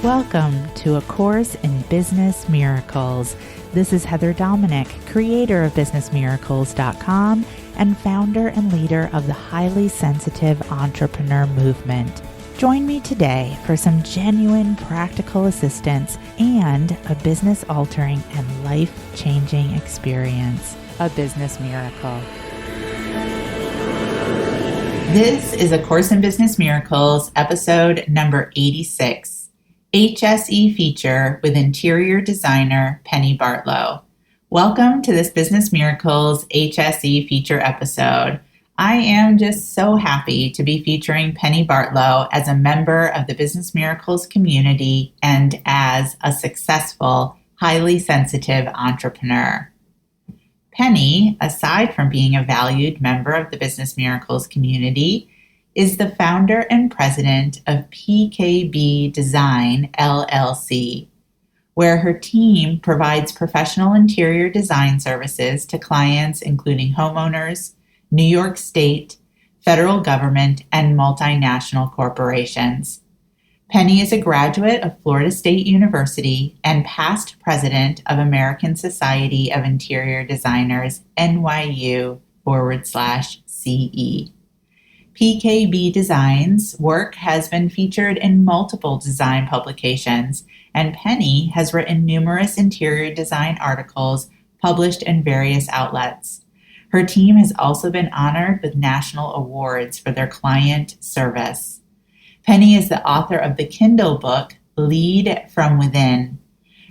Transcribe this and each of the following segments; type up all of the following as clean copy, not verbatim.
Welcome to A Course in Business Miracles. This is Heather Dominic, creator of businessmiracles.com and founder and leader of the highly sensitive entrepreneur movement. Join me today for some genuine practical assistance and a business-altering and life-changing experience, a business miracle. This is A Course in Business Miracles, episode number 86. HSE feature with interior designer Penny Bartlow. Welcome to this Business Miracles HSE feature episode. I am just so happy to be featuring Penny Bartlow as a member of the Business Miracles community and as a successful, highly sensitive entrepreneur. Penny, aside from being a valued member of the Business Miracles community, is the founder and president of PKB Design, LLC, where her team provides professional interior design services to clients including homeowners, New York State, federal government, and multinational corporations. Penny is a graduate of Florida State University and past president of American Society of Interior Designers, NYU/CE. PKB Design's work has been featured in multiple design publications, and Penny has written numerous interior design articles published in various outlets. Her team has also been honored with national awards for their client service. Penny is the author of the Kindle book, Lead from Within.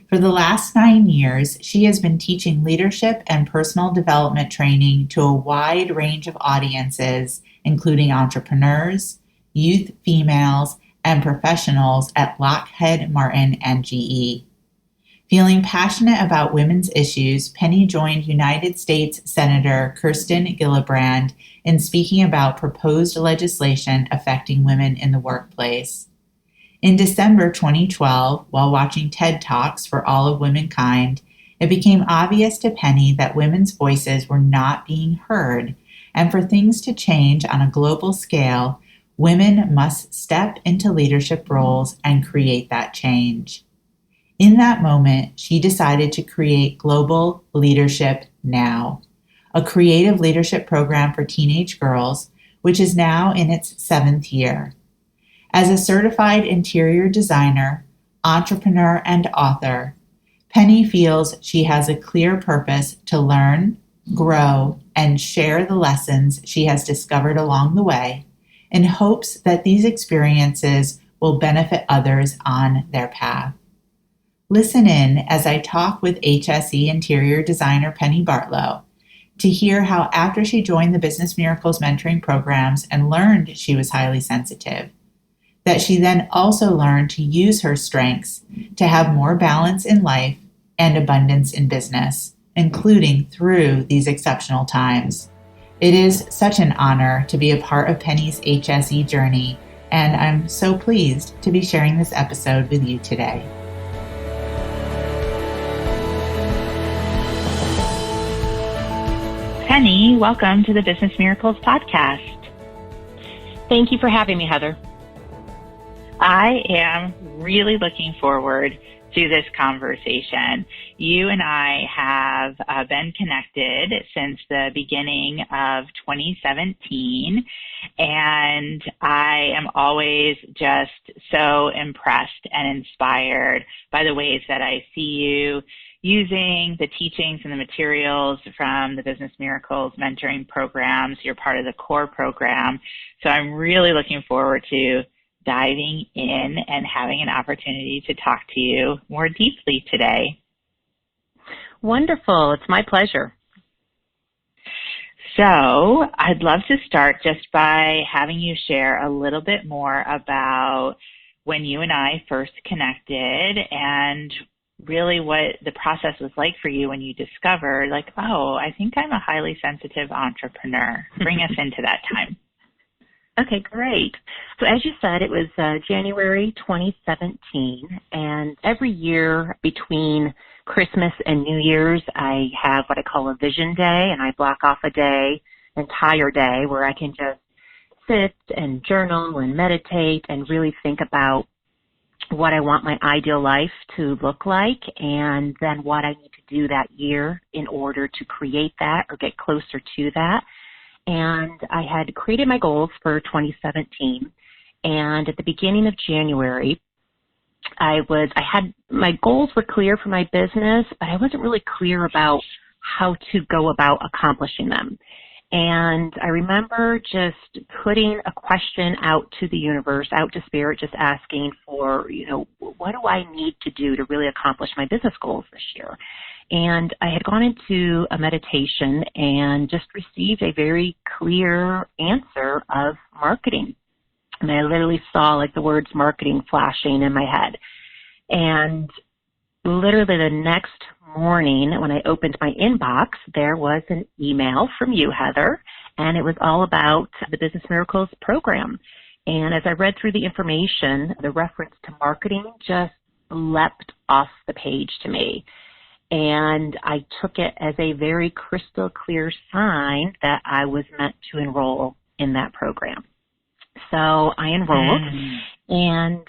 For the last 9 years, she has been teaching leadership and personal development training to a wide range of audiences, including entrepreneurs, youth females, and professionals at Lockheed Martin and GE. Feeling passionate about women's issues, Penny joined United States Senator Kirsten Gillibrand in speaking about proposed legislation affecting women in the workplace. In December 2012, while watching TED Talks for all of womankind, it became obvious to Penny that women's voices were not being heard, and for things to change on a global scale, women must step into leadership roles and create that change. In that moment, she decided to create Global Leadership Now, a creative leadership program for teenage girls, which is now in its 7th year. As a certified interior designer, entrepreneur, and author, Penny feels she has a clear purpose to learn, grow, and share the lessons she has discovered along the way in hopes that these experiences will benefit others on their path. Listen in as I talk with HSE interior designer Penny Bartlow to hear how after she joined the Business Miracles mentoring programs and learned she was highly sensitive, that she then also learned to use her strengths to have more balance in life and abundance in business, including through these exceptional times. It is such an honor to be a part of Penny's HSE journey, and I'm so pleased to be sharing this episode with you today. Penny, welcome to the Business Miracles podcast. Thank you for having me, Heather. I am really looking forward to this conversation. You and I have been connected since the beginning of 2017, and I am always just so impressed and inspired by the ways that I see you using the teachings and the materials from the Business Miracles mentoring programs. You're part of the core program, so I'm really looking forward to diving in and having an opportunity to talk to you more deeply today. Wonderful. It's my pleasure. So I'd love to start just by having you share a little bit more about when you and I first connected and really what the process was like for you when you discovered, like, oh, I think I'm a highly sensitive entrepreneur. Bring us into that time. Okay, great. So as you said, it was January 2017, and every year between Christmas and New Year's, I have what I call a vision day, and I block off a day, entire day, where I can just sit and journal and meditate and really think about what I want my ideal life to look like, and then what I need to do that year in order to create that or get closer to that. And I had created my goals for 2017, and at the beginning of January, my goals were clear for my business, but I wasn't really clear about how to go about accomplishing them. And I remember just putting a question out to the universe, out to spirit, just asking for, what do I need to do to really accomplish my business goals this year? And I had gone into a meditation and just received a very clear answer of marketing. And I literally saw like the words marketing flashing in my head. And literally the next morning when I opened my inbox, there was an email from you, Heather, and it was all about the Business Miracles program. And as I read through the information, the reference to marketing just leapt off the page to me. And I took it as a very crystal clear sign that I was meant to enroll in that program. So I enrolled, and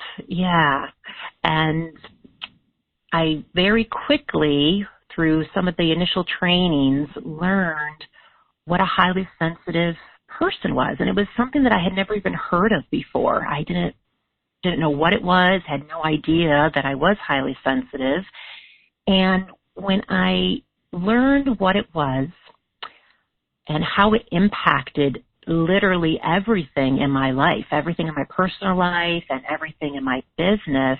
I very quickly, through some of the initial trainings, learned what a highly sensitive person was. And it was something that I had never even heard of before. I didn't know what it was, had no idea that I was highly sensitive. And when I learned what it was and how it impacted literally everything in my life, everything in my personal life and everything in my business,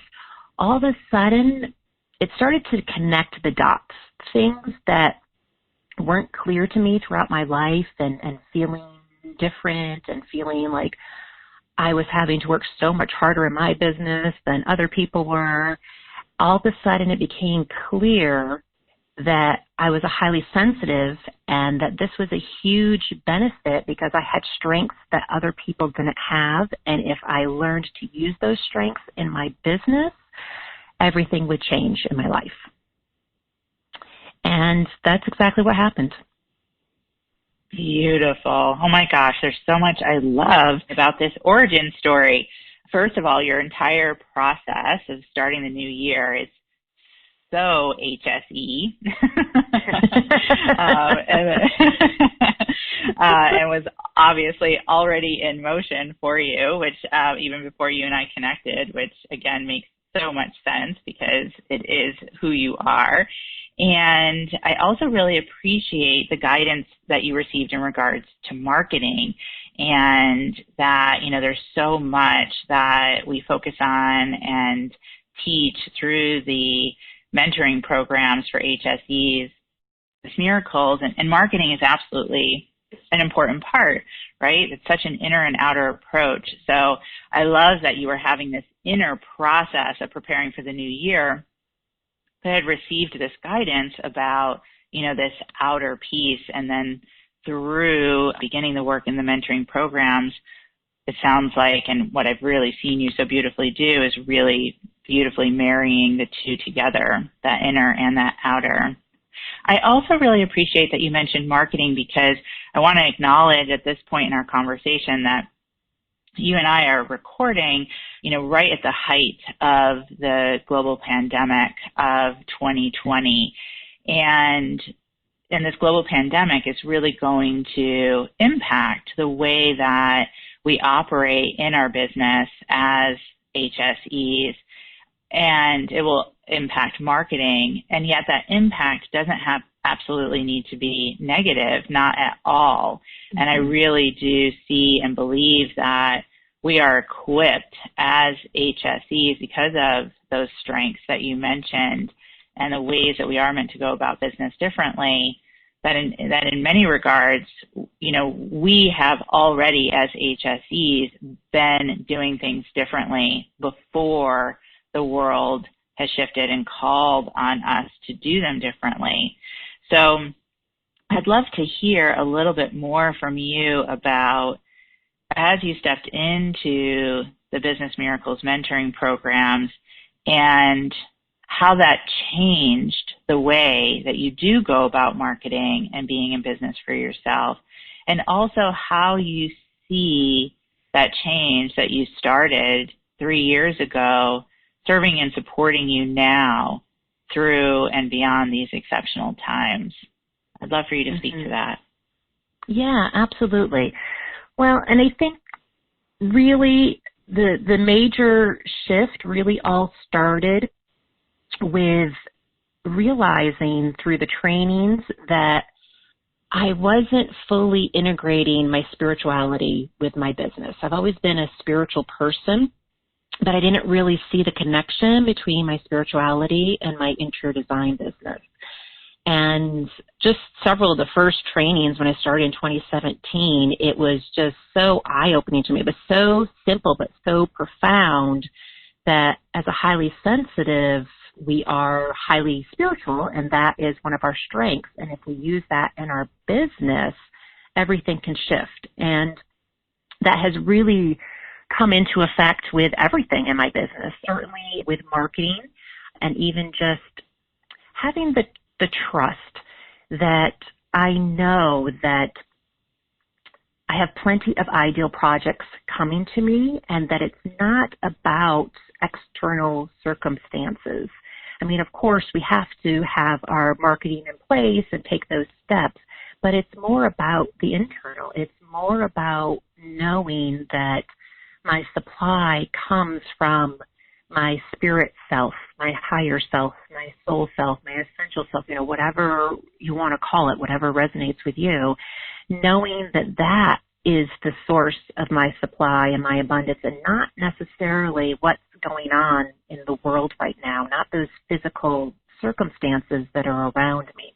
all of a sudden it started to connect the dots. Things that weren't clear to me throughout my life and feeling different and feeling like I was having to work so much harder in my business than other people were. All of a sudden it became clear that I was a highly sensitive and that this was a huge benefit because I had strengths that other people didn't have. And if I learned to use those strengths in my business, everything would change in my life. And that's exactly what happened. Beautiful. Oh my gosh, there's so much I love about this origin story. First of all, your entire process of starting the new year is so HSE and was obviously already in motion for you, which even before you and I connected, which again makes so much sense because it is who you are. And I also really appreciate the guidance that you received in regards to marketing, and that, there's so much that we focus on and teach through the mentoring programs for HSEs, miracles, and marketing is absolutely an important part, right? It's such an inner and outer approach. So I love that you were having this inner process of preparing for the new year, but had received this guidance about, this outer piece, and then through beginning the work in the mentoring programs, it sounds like, and what I've really seen you so beautifully do is really beautifully marrying the two together, that inner and that outer. I also really appreciate that you mentioned marketing, because I want to acknowledge at this point in our conversation that you and I are recording, right at the height of the global pandemic of 2020. And this global pandemic is really going to impact the way that we operate in our business as HSEs, and it will impact marketing. And yet that impact doesn't absolutely need to be negative, not at all. Mm-hmm. And I really do see and believe that we are equipped as HSEs because of those strengths that you mentioned and the ways that we are meant to go about business differently, that in many regards, we have already as HSEs been doing things differently before the world has shifted and called on us to do them differently. So I'd love to hear a little bit more from you about, as you stepped into the Business Miracles mentoring programs, and how that changed the way that you do go about marketing and being in business for yourself, and also how you see that change that you started 3 years ago serving and supporting you now through and beyond these exceptional times. I'd love for you to speak to that. Yeah, absolutely. Well, and I think really the major shift really all started with realizing through the trainings that I wasn't fully integrating my spirituality with my business. I've always been a spiritual person, but I didn't really see the connection between my spirituality and my interior design business. And just several of the first trainings when I started in 2017, it was just so eye-opening to me. It was so simple but so profound that as a highly sensitive, we are highly spiritual, and that is one of our strengths. And if we use that in our business, everything can shift. And that has really come into effect with everything in my business, certainly with marketing, and even just having the trust that I know that I have plenty of ideal projects coming to me, and that it's not about external circumstances. I mean, of course, we have to have our marketing in place and take those steps, but it's more about the internal. It's more about knowing that my supply comes from my spirit self, my higher self, my soul self, my essential self, whatever you want to call it, whatever resonates with you, knowing that that is the source of my supply and my abundance, and not necessarily what's going on in the world right now, not those physical circumstances that are around me.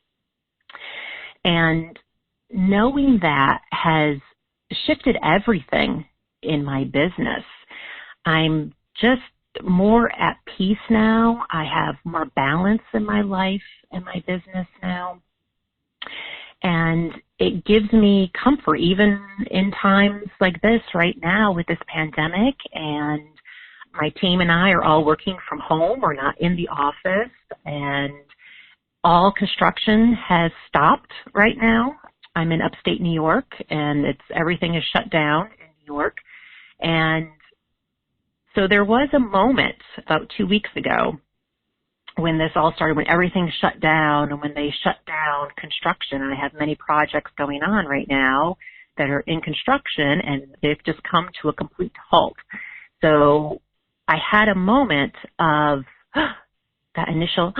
And knowing that has shifted everything in my business. I'm just more at peace now. I have more balance in my life and my business now. And it gives me comfort, even in times like this right now with this pandemic. And my team and I are all working from home. We're not in the office. And all construction has stopped right now. I'm in upstate New York, and everything is shut down in New York. And so there was a moment about 2 weeks ago when this all started, when everything shut down, and when they shut down construction. I have many projects going on right now that are in construction, and they've just come to a complete halt. So I had a moment of that initial,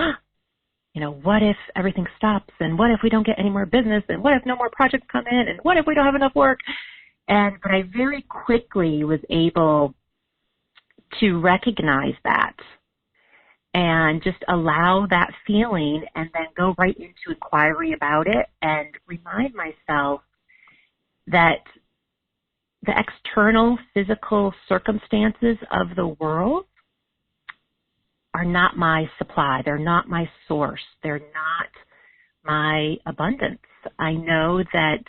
what if everything stops? And what if we don't get any more business? And what if no more projects come in? And what if we don't have enough work? But I very quickly was able to recognize that and just allow that feeling, and then go right into inquiry about it and remind myself that the external physical circumstances of the world are not my supply. They're not my source. They're not my abundance. I know that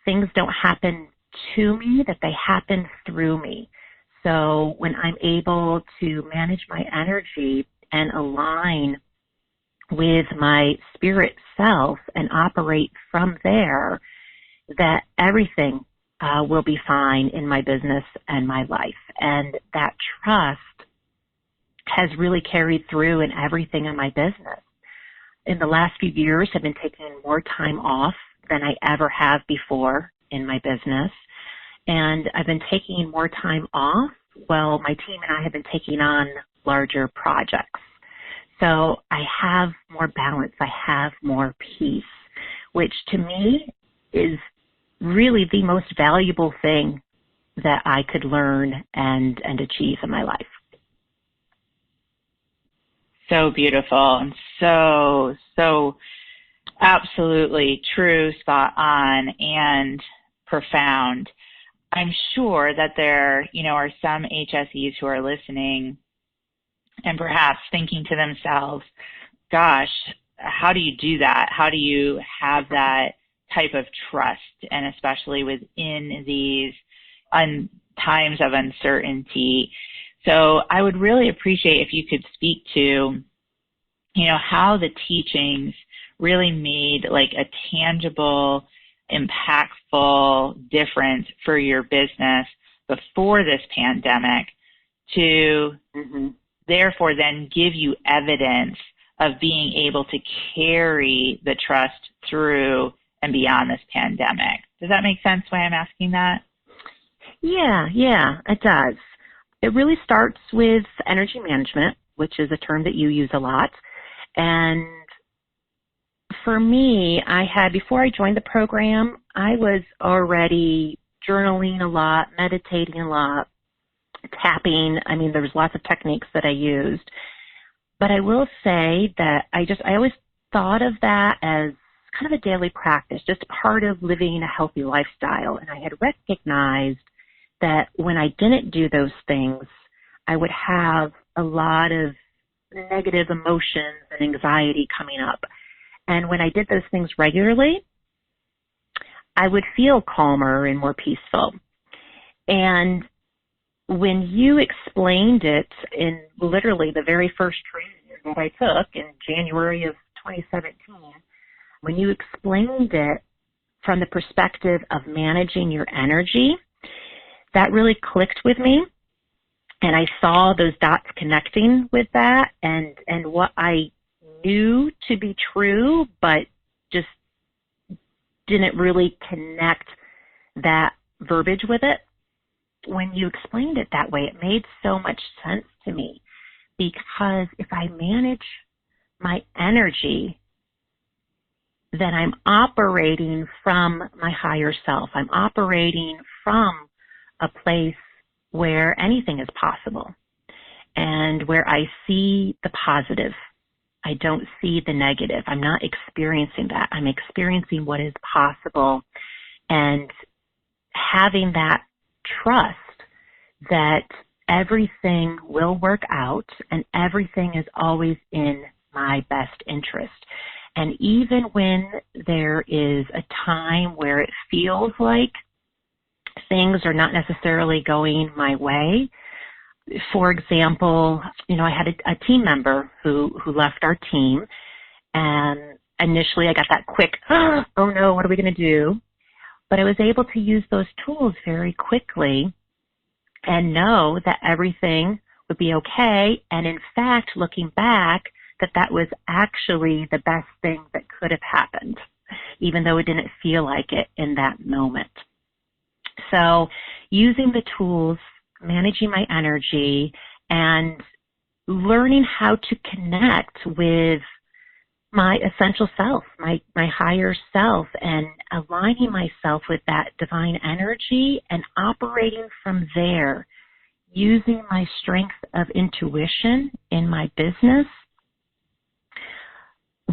things don't happen to me, that they happen through me. So when I'm able to manage my energy and align with my spirit self and operate from there, that everything will be fine in my business and my life. And that trust has really carried through in everything in my business. In the last few years, I've been taking more time off than I ever have before in my business. And I've been taking more time off while my team and I have been taking on larger projects. So I have more balance. I have more peace, which to me is really the most valuable thing that I could learn and achieve in my life. So beautiful, and so absolutely true, spot on, and profound. I'm sure that there, are some HSEs who are listening and perhaps thinking to themselves, gosh, how do you do that? How do you have that type of trust, and especially within these times of uncertainty? So I would really appreciate if you could speak to, how the teachings really made like a tangible, impactful difference for your business before this pandemic to therefore then give you evidence of being able to carry the trust through and beyond this pandemic. Does that make sense why I'm asking that? Yeah, it does. It really starts with energy management, which is a term that you use a lot. And for me, before I joined the program, I was already journaling a lot, meditating a lot, tapping. I mean, there was lots of techniques that I used. But I will say that I always thought of that as kind of a daily practice, just part of living a healthy lifestyle. And I had recognized that when I didn't do those things, I would have a lot of negative emotions and anxiety coming up. And when I did those things regularly, I would feel calmer and more peaceful. And when you explained it in literally the very first training that I took in January of 2017, when you explained it from the perspective of managing your energy, that really clicked with me. And I saw those dots connecting with that and what I knew to be true, but just didn't really connect that verbiage with it. When you explained it that way, it made so much sense to me, because if I manage my energy, then I'm operating from my higher self. I'm operating from a place where anything is possible and where I see the positive. I don't see the negative. I'm not experiencing that. I'm experiencing what is possible, and having that trust that everything will work out and everything is always in my best interest. And even when there is a time where it feels like things are not necessarily going my way. For example, I had a team member who left our team, and initially I got that quick, oh no, what are we going to do? But I was able to use those tools very quickly and know that everything would be okay. And in fact, looking back, that was actually the best thing that could have happened, even though it didn't feel like it in that moment. So using the tools, managing my energy, and learning how to connect with my essential self, my higher self, and aligning myself with that divine energy and operating from there, using my strength of intuition in my business,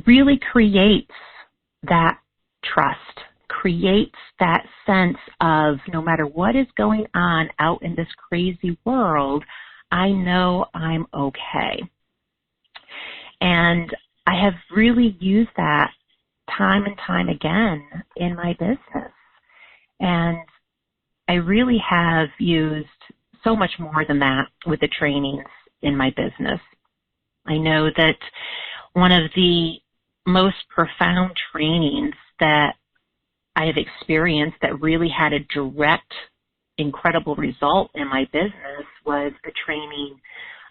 really creates that trust, creates that sense of no matter what is going on out in this crazy world, I know I'm okay. And I have really used that time and time again in my business. And I really have used so much more than that with the trainings in my business. I know that one of the most profound trainings that I have experienced that really had a direct, incredible result in my business was a training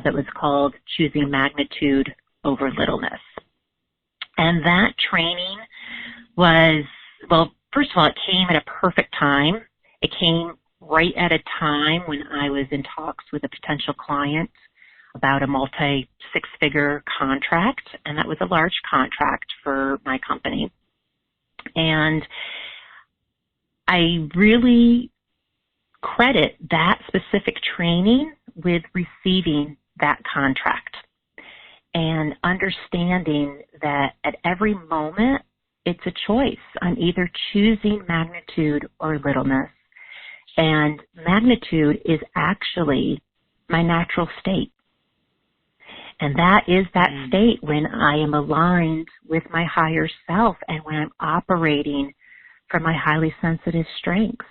that was called Choosing Magnitude Over Littleness. And that training was, well, first of all, it came at a perfect time. It came right at a time when I was in talks with a potential client about a multi-six-figure contract, and that was a large contract for my company. And I really credit that specific training with receiving that contract and understanding that at every moment it's a choice. I'm either choosing magnitude or littleness. And magnitude is actually my natural state. And that is that state when I am aligned with my higher self and when I'm operating from my highly sensitive strengths.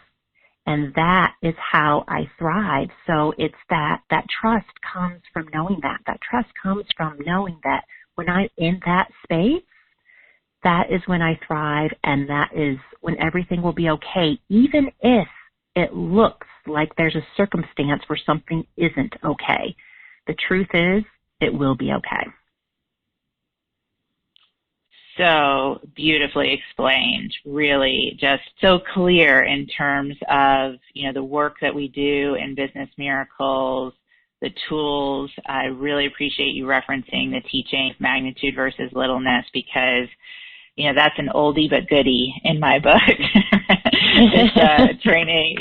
And that is how I thrive. So it's that trust comes from knowing that. That trust comes from knowing that when I'm in that space, that is when I thrive, and that is when everything will be okay, even if it looks like there's a circumstance where something isn't okay. The truth is, it will be okay. So beautifully explained, really just so clear in terms of, the work that we do in Business Miracles, the tools. I really appreciate you referencing the teaching magnitude versus littleness, because that's an oldie but goodie in my book. It's a training,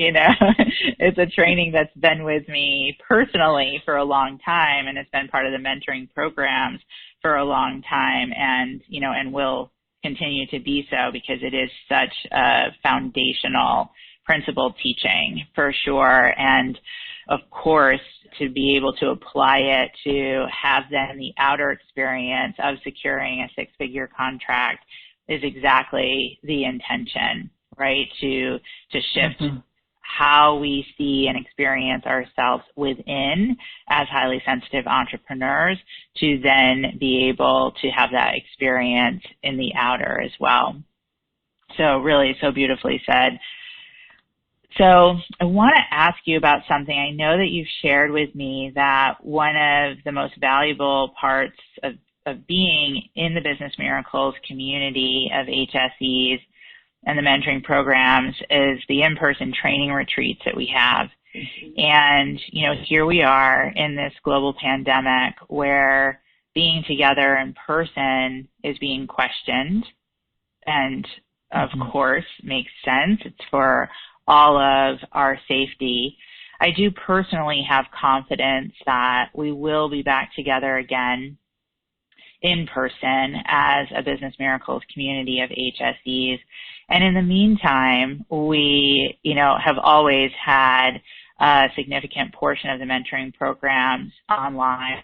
it's a training that's been with me personally for a long time, and it's been part of the mentoring programs for a long time, and, and will continue to be so, because it is such a foundational principle teaching for sure. And of course, to be able to apply it, to have then the outer experience of securing a six-figure contract is exactly the intention, right? To shift how we see and experience ourselves within as highly sensitive entrepreneurs, to then be able to have that experience in the outer as well. So really, so beautifully said. So I want to ask you about something. I know that you've shared with me that one of the most valuable parts of being in the Business Miracles community of HSEs and the mentoring programs is the in-person training retreats that we have. And, here we are in this global pandemic where being together in person is being questioned, and of course makes sense. It's for all of our safety. I do personally have confidence that we will be back together again in person as a Business Miracles community of HSEs. And in the meantime, we, have always had a significant portion of the mentoring programs online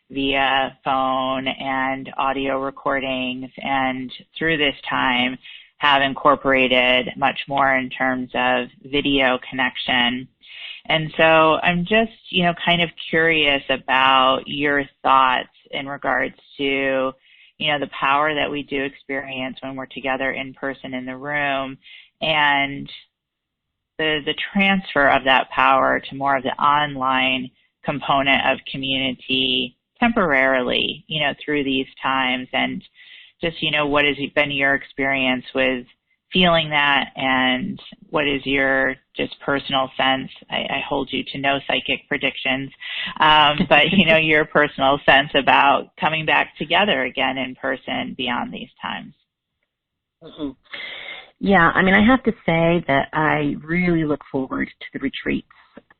via phone and audio recordings, and through this time have incorporated much more in terms of video connection. And so I'm just, kind of curious about your thoughts in regards to, the power that we do experience when we're together in person in the room, and the transfer of that power to more of the online component of community temporarily, through these times. And just, what has been your experience with feeling that, and what is your just personal sense? I hold you to no psychic predictions, but, your personal sense about coming back together again in person beyond these times. Yeah, I have to say that I really look forward to the retreats.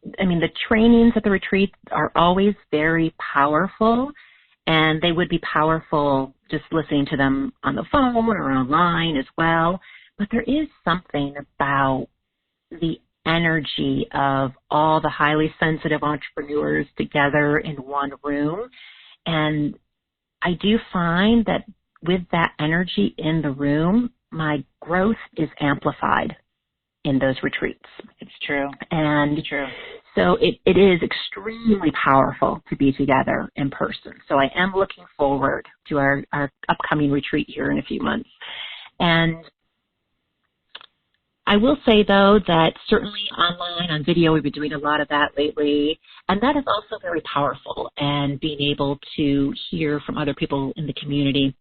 The trainings at the retreats are always very powerful, and they would be powerful just listening to them on the phone or online as well. But there is something about the energy of all the highly sensitive entrepreneurs together in one room. And I do find that with that energy in the room, my growth is amplified in those retreats. It's true. And it's true. So it is extremely powerful to be together in person. So I am looking forward to our upcoming retreat here in a few months. And I will say, though, that certainly online, on video, we've been doing a lot of that lately, and that is also very powerful. And being able to hear from other people in the community,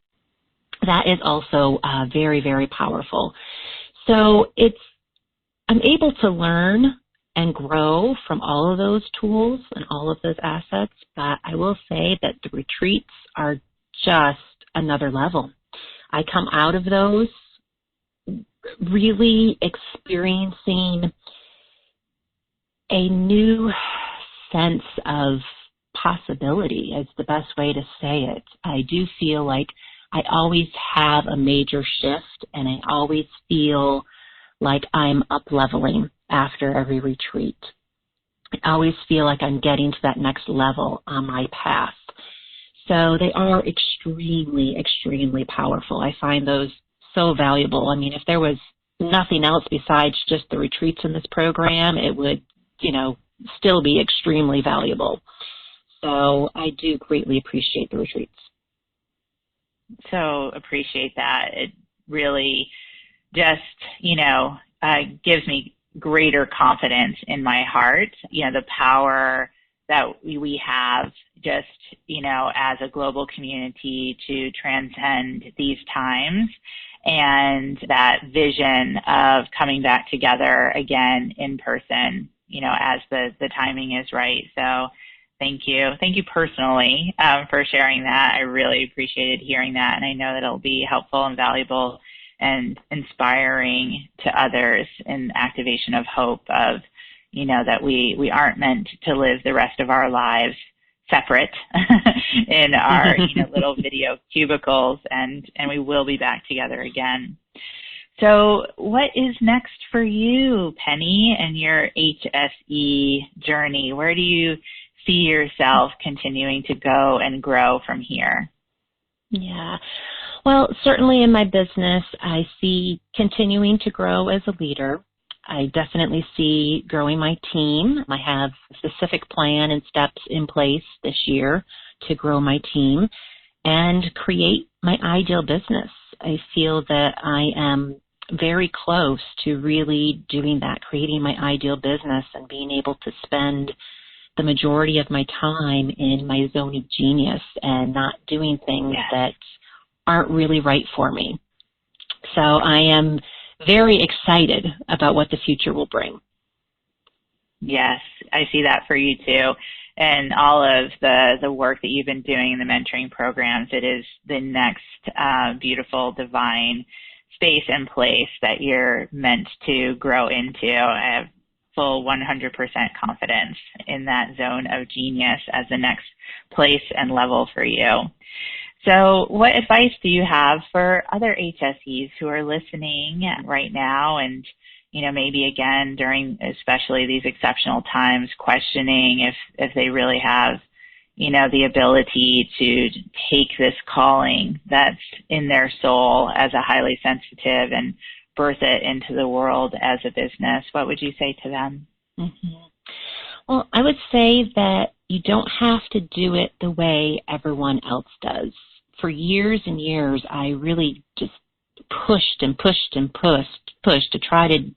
that is also very, very powerful. So I'm able to learn and grow from all of those tools and all of those assets, but I will say that the retreats are just another level. I come out of those really experiencing a new sense of possibility, is the best way to say it. I do feel like I always have a major shift, and I always feel like I'm up-leveling after every retreat. I always feel like I'm getting to that next level on my path. So they are extremely, extremely powerful. I find those so valuable. If there was nothing else besides just the retreats in this program, it would, still be extremely valuable. So I do greatly appreciate the retreats. So appreciate that. It really just, gives me greater confidence in my heart, the power that we have just, as a global community to transcend these times, and that vision of coming back together again in person, as the timing is right. So thank you. Thank you personally for sharing that. I really appreciated hearing that. And I know that it'll be helpful and valuable and inspiring to others in activation of hope of, that we aren't meant to live the rest of our lives separate in our little video cubicles, and we will be back together again. So what is next for you, Penny, and your HSE journey? Where do you see yourself continuing to go and grow from here? Yeah. Well, certainly in my business, I see continuing to grow as a leader. I definitely see growing my team. I have a specific plan and steps in place this year to grow my team and create my ideal business. I feel that I am very close to really doing that, creating my ideal business and being able to spend the majority of my time in my zone of genius and not doing things that aren't really right for me. So I am very excited about what the future will bring. Yes, I see that for you too. And all of the work that you've been doing in the mentoring programs, it is the next beautiful, divine space and place that you're meant to grow into. I have full 100% confidence in that zone of genius as the next place and level for you. So what advice do you have for other HSEs who are listening right now and, maybe again during especially these exceptional times, questioning if they really have, the ability to take this calling that's in their soul as a highly sensitive and birth it into the world as a business? What would you say to them? Mm-hmm. Well, I would say that you don't have to do it the way everyone else does. For years and years, I really just pushed and pushed and pushed to try to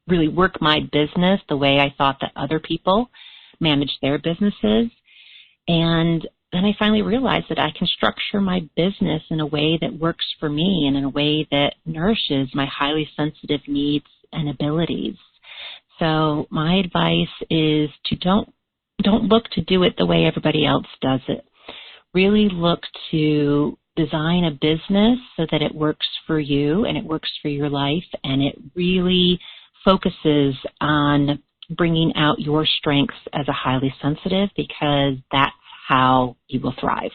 really work my business the way I thought that other people managed their businesses. And then I finally realized that I can structure my business in a way that works for me and in a way that nourishes my highly sensitive needs and abilities. So my advice is to don't look to do it the way everybody else does it. Really look to design a business so that it works for you and it works for your life, and it really focuses on bringing out your strengths as a highly sensitive, because that's how you will thrive.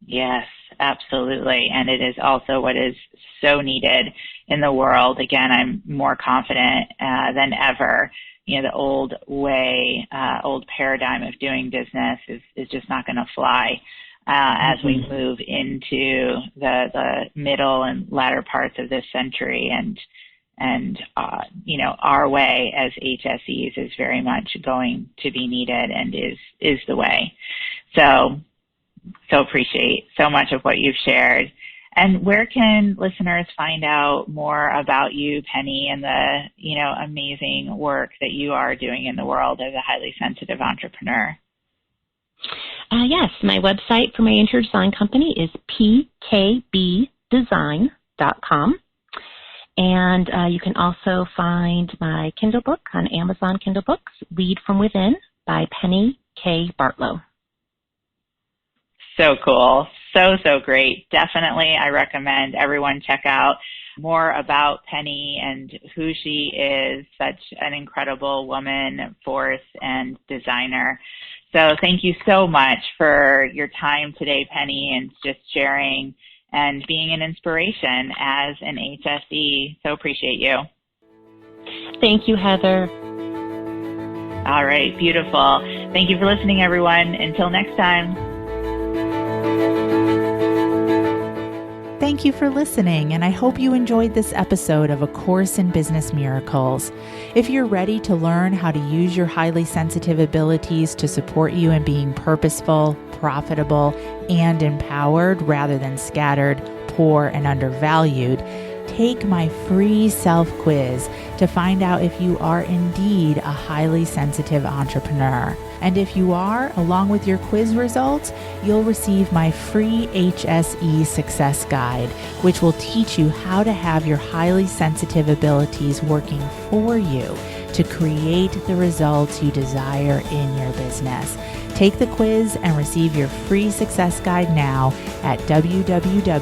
Yes, absolutely. And it is also what is so needed in the world. Again, I'm more confident than ever. The old way, old paradigm of doing business is just not going to fly as we move into the middle and latter parts of this century. And our way as HSEs is very much going to be needed and is the way. So appreciate so much of what you've shared. And where can listeners find out more about you, Penny, and the, amazing work that you are doing in the world as a highly sensitive entrepreneur? Yes, my website for my interior design company is pkbdesign.com. And you can also find my Kindle book on Amazon Kindle Books, Lead from Within by Penny Bartlow. So cool. So great. Definitely, I recommend everyone check out more about Penny and who she is, such an incredible woman, force, and designer. So thank you so much for your time today, Penny, and just sharing and being an inspiration as an HSE. So appreciate you. Thank you, Heather. All right, beautiful. Thank you for listening, everyone. Until next time. Thank you for listening, and I hope you enjoyed this episode of A Course in Business Miracles. If you're ready to learn how to use your highly sensitive abilities to support you in being purposeful, profitable, and empowered rather than scattered, poor, and undervalued, Take my free self-quiz to find out if you are indeed a highly sensitive entrepreneur. And if you are, along with your quiz results, you'll receive my free HSE Success Guide, which will teach you how to have your highly sensitive abilities working for you to create the results you desire in your business. Take the quiz and receive your free success guide now at www.hsequiz.com.